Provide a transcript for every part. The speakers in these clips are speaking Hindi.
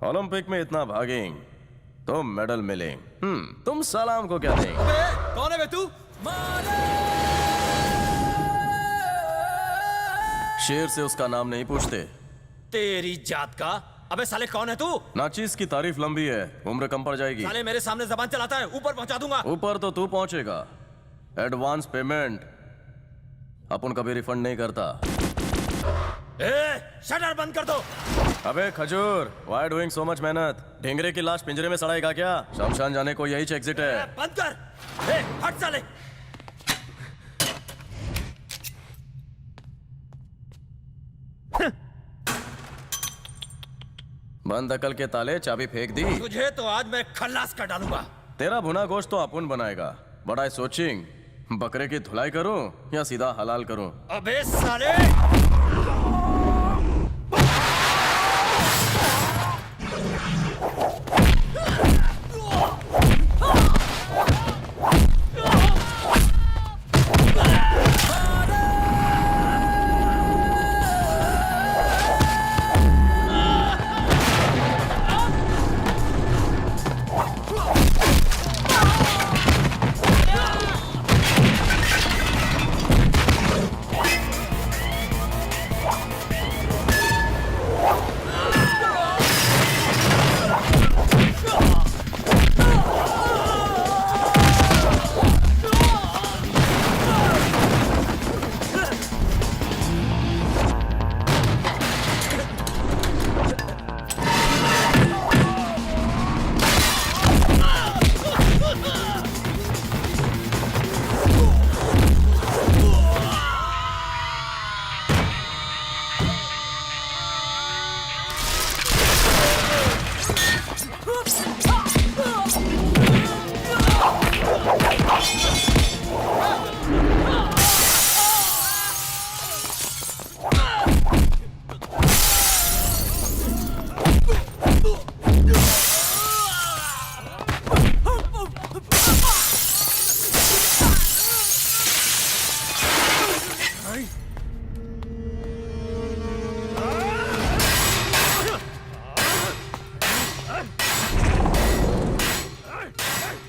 ओलंपिक में इतना भागेंगे तो मेडल मिलेंगे। तुम सलाम को क्या देंगे? अबे कौन है बे तू? शेर से उसका नाम नहीं पूछते। तेरी जात का। अबे साले कौन है तू? नाचीज की तारीफ लंबी है, उम्र कम पड़ जाएगी। साले मेरे सामने जबान चलाता है, ऊपर पहुंचा दूंगा। ऊपर तो तू पहुंचेगा। एडवांस पेमेंट अपन कभी रिफंड नहीं करता। शटर बंद कर दो। अबे खजूर, व्हाई डूइंग सो मच मेहनत? ढेंगरे की लाश पिंजरे में सड़ाएगा क्या? शमशान जाने को यही एग्जिट है। बंद कर। हट साले। बंद अकल के ताले चाबी फेंक दी। तुझे तो आज मैं खल्लास कर डालूंगा। तेरा भुना गोश्त तो अपन बनाएगा। बड़ा सोचिंग बकरे की धुलाई करूं या सीधा हलाल करूं? अबे साले।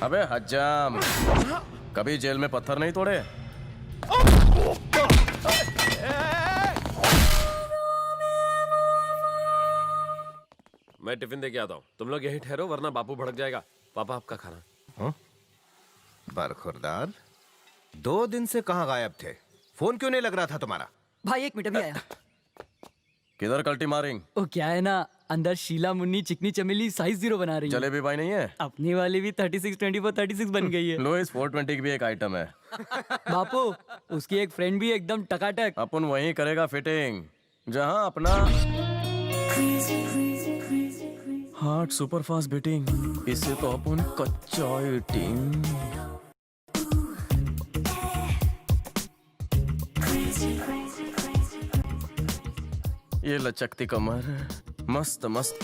अबे हज्जाम, कभी जेल में पत्थर नहीं तोड़े? मैं टिफिन दे के आता हूँ, तुम लोग यहीं ठहरो वरना बापू भड़क जाएगा। पापा आपका खाना। बरखुरदार, 2 दिन से कहाँ गायब थे? फोन क्यों नहीं लग रहा था तुम्हारा? भाई 1 मिनट अभी आया। किधर कल्टी मारेंगे? ओ क्या है ना, अंदर शीला मुन्नी चिकनी चमेली साइज 0 बना रही है। जलेबी भाई नहीं है? अपनी वाली भी 36 24 36 बन गई है। लुइस 420 की भी एक आइटम है। बापू उसकी एक फ्रेंड भी एकदम टकाटक। अपन वहीं करेगा फिटिंग जहां अपना हार्ट सुपर फास्ट बीटिंग। इससे तो अपन कच्चा ईटिंग। ये लचकती कमर मस्त मस्त।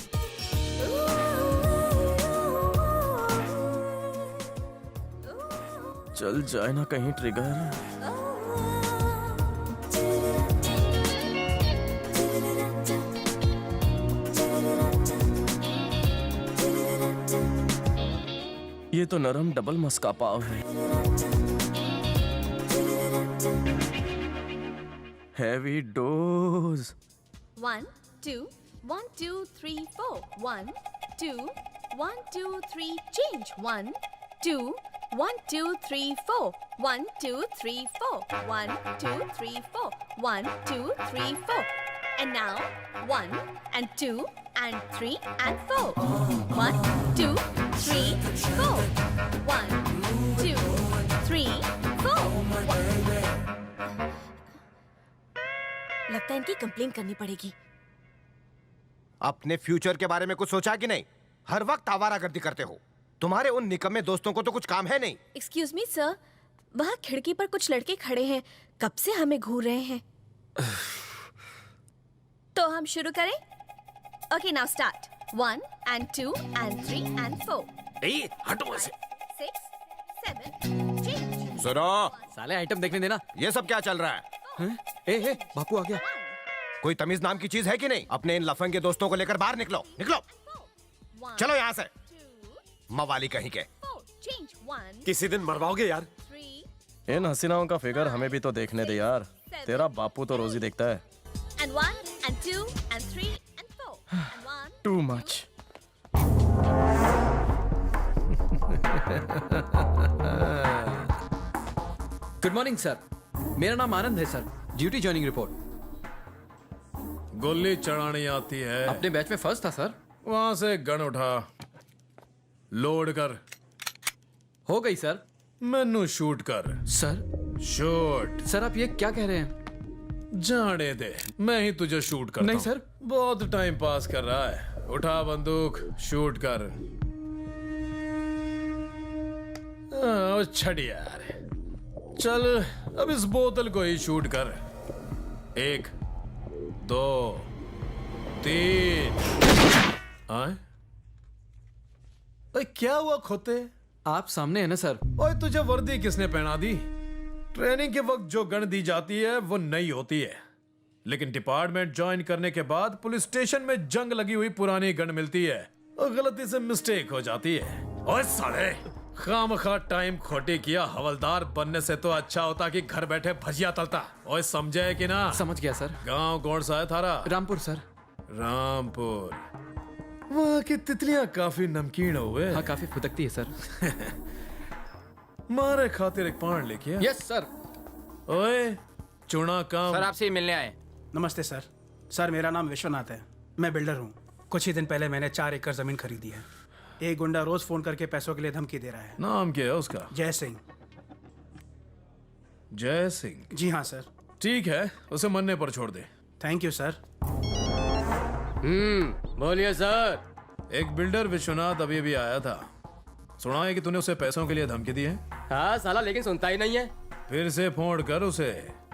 चल जाए ना कहीं ट्रिगर। ये तो नरम डबल मस्का पाव है। Heavy dose. 1 2 1 2 3 4 1 2 1 2 3 change 1 2 1 2 3 4 1 2 3 4 1 2 3 4 1 2 3 4 and now 1 and 2 and 3 and 4 1 2 3 4 1 2 3 4 लगता है इनकी कंप्लेन करनी पड़ेगी। अपने फ्यूचर के बारे में कुछ सोचा कि नहीं? हर वक्त आवारागर्दी करते हो। तुम्हारे उन निकम्मे दोस्तों को तो कुछ काम है नहीं। एक्सक्यूज मी सर, वहाँ खिड़की पर कुछ लड़के खड़े हैं, कब से हमें घूर रहे हैं। तो हम शुरू करें? Okay now start 1 and 2 and 3 and 4 हटो ऐसे। 6 7 change सुनो, साले आइटम देखने देना। ये सब क्या चल रहा है? ए बापू आ गया। कोई तमीज नाम की चीज है कि नहीं? अपने इन लफंगे दोस्तों को लेकर बाहर निकलो, निकलो। चलो यहाँ से, मवाली कहीं के। 4. Change 1, किसी दिन मरवाओगे यार। 3, इन हसीनाओं का फिगर हमें भी तो देखने दे यार। तेरा बापू तो रोज ही देखता है। and 1, and 2, and 3, and 4, and 1. Too much. Good morning sir, मेरा नाम आनंद है सर। Duty joining report. गोली चढ़ानी आती है। अपने बैच में फर्स्ट था सर। वहां से गन उठा, लोड कर, हो गई सर। मैनू शूट कर। Sir shoot. सर आप ये क्या कह रहे हैं? जाने दे, मैं ही तुझे शूट करता नहीं हूं। सर। बहुत टाइम पास कर रहा है। उठा बंदूक, शूट कर। छड़ यार, चल अब इस बोतल को ही शूट कर। 1, 2, 3। आए? अरे क्या हुआ खोते? आप सामने है ना सर। ओए तुझे वर्दी किसने पहना दी? ट्रेनिंग के वक्त जो गन दी जाती है वो नई होती है, लेकिन डिपार्टमेंट ज्वाइन करने के बाद पुलिस स्टेशन में जंग लगी हुई पुरानी गन मिलती है और गलती से मिस्टेक हो जाती है। ओए साले, खामखा टाइम खोटी किया। हवलदार बनने से तो अच्छा होता कि घर बैठे भजिया तलता। ओए समझे कि ना? समझ गया सर। गांव कौन सा है थारा? रामपुर सर। रामपुर। वहाँ की तितलियां काफी नमकीन हुए। हाँ काफी फुदकती है सर। मारे खातिर एक पान लेके आ। Yes sir. ओए चुना काम। सर आपसे ही मिलने आए। नमस्ते सर। सर मेरा नाम विश्वनाथ है, मैं बिल्डर हूँ। कुछ ही दिन पहले मैंने 4 एकड़ जमीन खरीदी है। एक गुंडा रोज फोन करके पैसों के लिए धमकी दे रहा है। नाम क्या है उसका? जय सिंह। जय सिंह। जी हाँ सर। ठीक है, उसे मरने पर छोड़ दे। Thank you sir. बोलिए सर। एक बिल्डर विश्वनाथ अभी भी आया था। सुना है कि तूने उसे पैसों के लिए धमकी दी है। हाँ साला, लेकिन सुनता ही नहीं है। फिर से फोन कर उसे,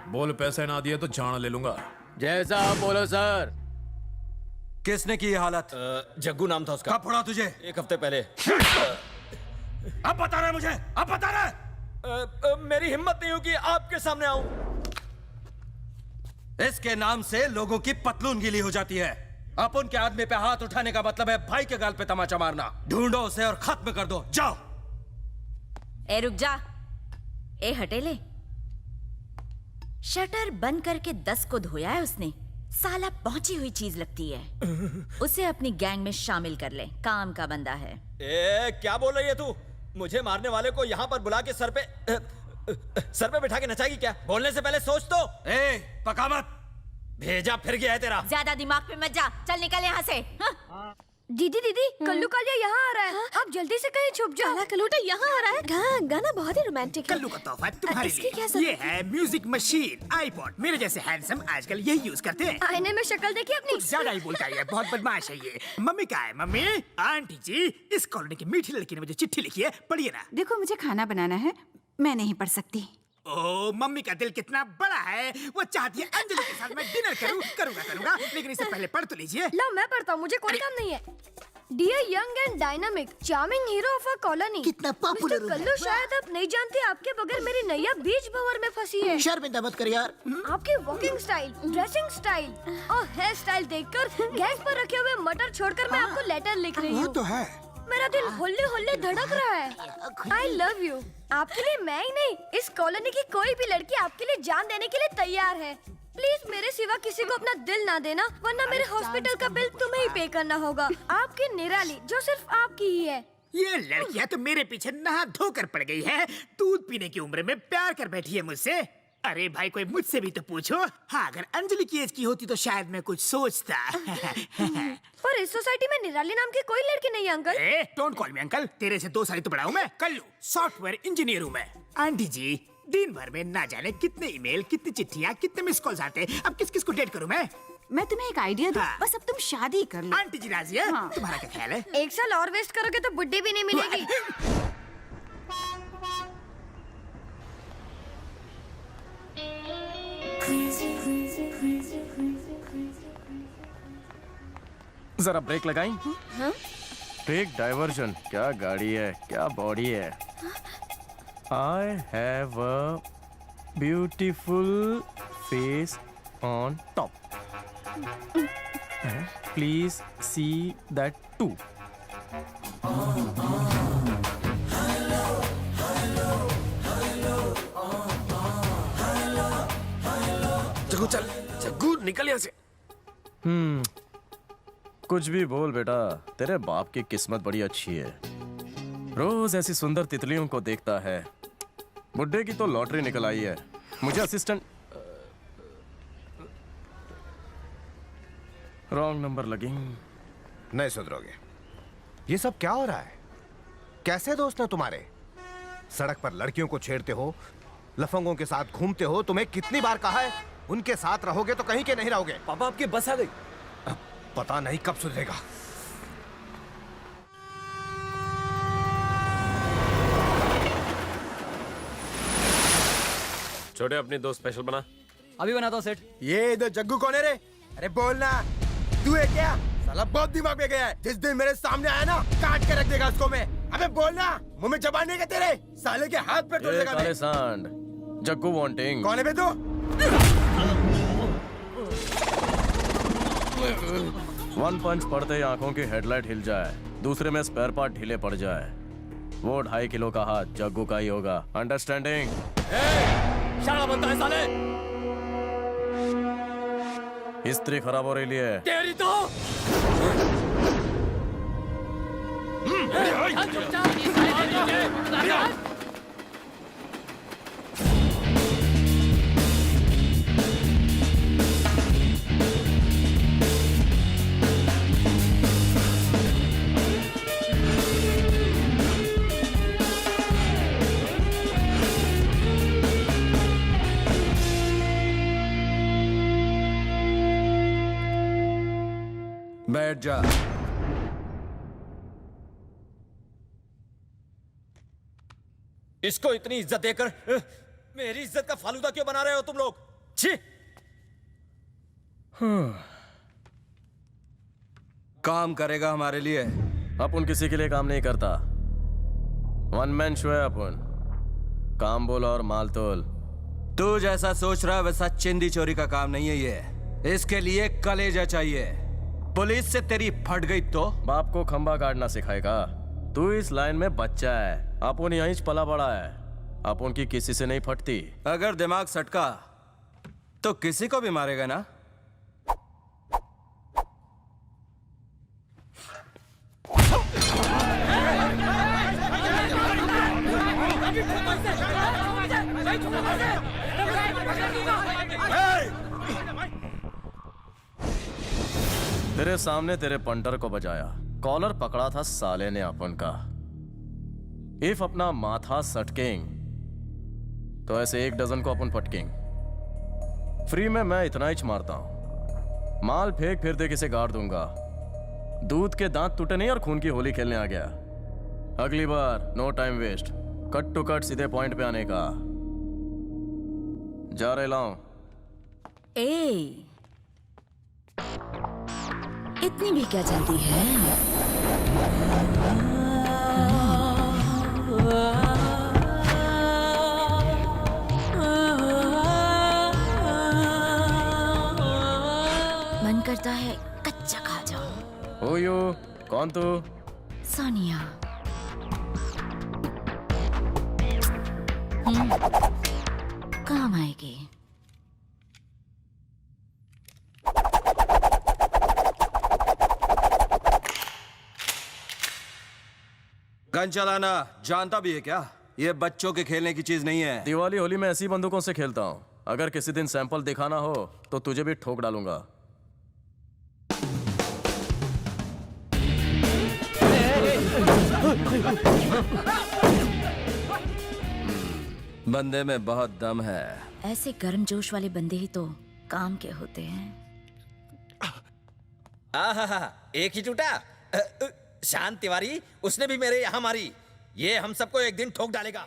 बोल पैसे ना दिए तो जान ले लूंगा। जैसा आप बोलो सर। किसने की ये हालत? जग्गू नाम था उसका। कब फोड़ा तुझे? 1 हफ्ते पहले। अब बता रहे मुझे, अब बता रहे। मेरी हिम्मत नहीं होगी आपके सामने आऊं। इसके नाम से लोगों की पतलून गीली हो जाती है। अपन के आदमी पे हाथ उठाने का मतलब है भाई के गाल पे तमाचा मारना। ढूंढो उसे और खत्म कर दो, जाओ। ए रुक जा। ए हटेले, शटर बंद करके 10 को धोया है उसने। साला पहुंची हुई चीज लगती है। उसे अपनी गैंग में शामिल कर ले, काम का बंदा है। क्या बोल रही है तू? मुझे मारने वाले को यहाँ पर बुला के सर पे बिठा के नचाएगी क्या? बोलने से पहले सोच तो। पका मत। भेजा फिर गया है तेरा। ज्यादा दिमाग पे मत जा, चल निकल यहाँ से। हाँ? दीदी दीदी, कल्लू कालिया यहाँ आ रहा है। आप जल्दी से कहीं छुप जाओ। काला कलूटा यहाँ आ रहा है। गाना बहुत ही रोमांटिक है। कल्लू का तोहफा तुम्हारे इसकी क्या लिए। जरूरत ये है म्यूजिक मशीन, आईपॉड। मेरे जैसे हैंडसम आजकल यही यूज करते हैं। आईने में शक्ल देखी अपनी? कुछ ज्यादा ही बोलता है, बहुत बदमाश है ये। मम्मी कहाँ है? मम्मी, आंटी जी, इस कॉलोनी की मीठी लड़की ने मुझे चिट्ठी लिखी है, पढ़िए ना। देखो मुझे खाना बनाना है, मैं नहीं पढ़ सकती। ओ, मम्मी का दिल कितना बड़ा है। वो चाहती है अंजलि के साथ मैं डिनर करूंगा, लेकिन इससे पहले पढ़ तो लीजिए। लो मैं पढ़ता हूँ, मुझे कोई काम नहीं है। Dear young and dynamic charming hero of a colony. कितना पॉपुलर मिस्टर कल्लू, शायद आप नहीं जानते, आपके बगैर मेरी नैया बीच भंवर में फंसी है। शर्मिंदा मत कर यार। आपकी वॉकिंग स्टाइल, ड्रेसिंग स्टाइल और हेयर स्टाइल देखकर गैस पर रखे हुए मटर छोड़कर मैं आपको लेटर लिख रही हूँ। तो है। मेरा दिल होले होले धड़क रहा है। I love you. आपके लिए मैं ही नहीं, इस कॉलोनी की कोई भी लड़की आपके लिए जान देने के लिए तैयार है। प्लीज मेरे सिवा किसी को अपना दिल ना देना, वरना मेरे हॉस्पिटल का बिल तुम्हें ही पे करना होगा। आपकी निराली, जो सिर्फ आपकी ही है। ये लड़कियां तो मेरे पीछे नहा धोकर पड़ गई है। दूध पीने की उम्र में प्यार कर बैठी है मुझसे। अरे भाई, कोई मुझसे भी तो पूछो। हाँ, अगर अंजलि की एज की होती तो शायद मैं कुछ सोचता। पर इस सोसाइटी में निराली नाम की कोई लड़की नहीं है uncle. Don't call me uncle, तेरे से 2 साल तो बड़ा हूँ मैं। कल्लू, सॉफ्टवेयर इंजीनियर हूँ मैं। आंटी जी, दिन भर में ना जाने कितने ईमेल, कितनी चिट्ठियाँ, कितने मिस कॉल्स आते हैं। अब किस किस को डेट करूँ मैं? मैं तुम्हें एक आइडिया दूं, हाँ। बस अब तुम शादी कर लो। आंटी जी राजी है? हाँ। तुम्हारा क्या ख्याल है? 1 साल और वेस्ट करोगे तो बुड्ढी भी नहीं मिलेगी। जरा ब्रेक लगाई। Take diversion. क्या गाड़ी है, क्या बॉडी है। I have a beautiful face on top. Please see that too. Jaggu चल, जग्गू निकल यहाँ से। कुछ भी बोल बेटा, तेरे बाप की किस्मत बड़ी अच्छी है। रोज ऐसी सुंदर तितलियों को देखता है। बुड्ढे की तो लॉटरी निकल आई है। मुझे असिस्टेंट रॉन्ग नंबर लगी। नहीं सुधरोगे। ये सब क्या हो रहा है? कैसे दोस्त हैं तुम्हारे? सड़क पर लड़कियों को छेड़ते हो, लफंगों के साथ घूमते हो। तुम्हें कितनी बार कहा है उनके साथ रहोगे तो कहीं के नहीं रहोगे। पापा आपकी बस आ गई। पता नहीं कब सुधरेगा। छोटे अपनी दो स्पेशल बना। अभी बनाता हूँ सेठ। ये इधर जग्गू कौन है रे? अरे बोलना, तू है क्या? साला बहुत दिमाग में गया है। जिस दिन मेरे सामने आया ना, काट के रख देगा उसको मैं। अबे बोलना, मुंह में जबान नहीं है तेरे? साले के हाथ पे तोड़ ये देगा मैं। काले सांड, जग्गू वांटिंग। कौन है बे तू? वन पंच पड़ते ही आंखों की हेडलाइट हिल जाए, दूसरे में स्पेयर पार्ट ढीले पड़ जाए। वो 2.5 किलो का हाथ जग्गू का ही होगा। अंडरस्टैंडिंग? शाला बनता है साले। हिस्ट्री खराब हो रही है। तेरी तो बैठ जा। इसको इतनी इज्जत देकर मेरी इज्जत का फालूदा क्यों बना रहे हो तुम लोग? छी! काम करेगा हमारे लिए। अपन किसी के लिए काम नहीं करता। वन मैन शो है अपन। काम बोल और माल तोल। तू जैसा सोच रहा है वैसा चिंदी चोरी का काम नहीं है ये। इसके लिए कलेजा चाहिए। पुलिस से तेरी फट गई तो बाप को खंबा गाड़ना सिखाएगा। तू इस लाइन में बच्चा है। अपन यहीं पला बड़ा है। अपन की किसी से नहीं फटती। अगर दिमाग सटका तो किसी को भी मारेगा ना। तेरे सामने तेरे पंटर को बजाया, कॉलर पकड़ा था साले ने अपन का। इफ अपना माथा सटकेंग तो ऐसे 1 डजन को अपन पटकेंग। फ्री में मैं इतना ही मारता हूं। माल फेंक फिर दे किसे गाड़ दूंगा। दूध के दांत टूटे नहीं और खून की होली खेलने आ गया। अगली बार no time waste, cut to cut सीधे पॉइंट पे आने का। जा रहे लाऊं। ए, इतनी भी क्या जल्दी है? मन करता है कच्चा खा जाऊं। हो यो, कौन तू? सोनिया। काम आएगी। गन चलाना जानता भी है क्या? ये बच्चों के खेलने की चीज नहीं है। दिवाली होली में ऐसी बंदूकों से खेलता हूं। अगर किसी दिन सैंपल दिखाना हो तो तुझे भी ठोक डालूंगा। बंदे में बहुत दम है। ऐसे गर्मजोश वाले बंदे ही तो काम के होते हैं। आहा, एक ही टूटा। शांत तिवारी, उसने भी मेरे यहाँ मारी। ये हम सबको एक दिन ठोक डालेगा।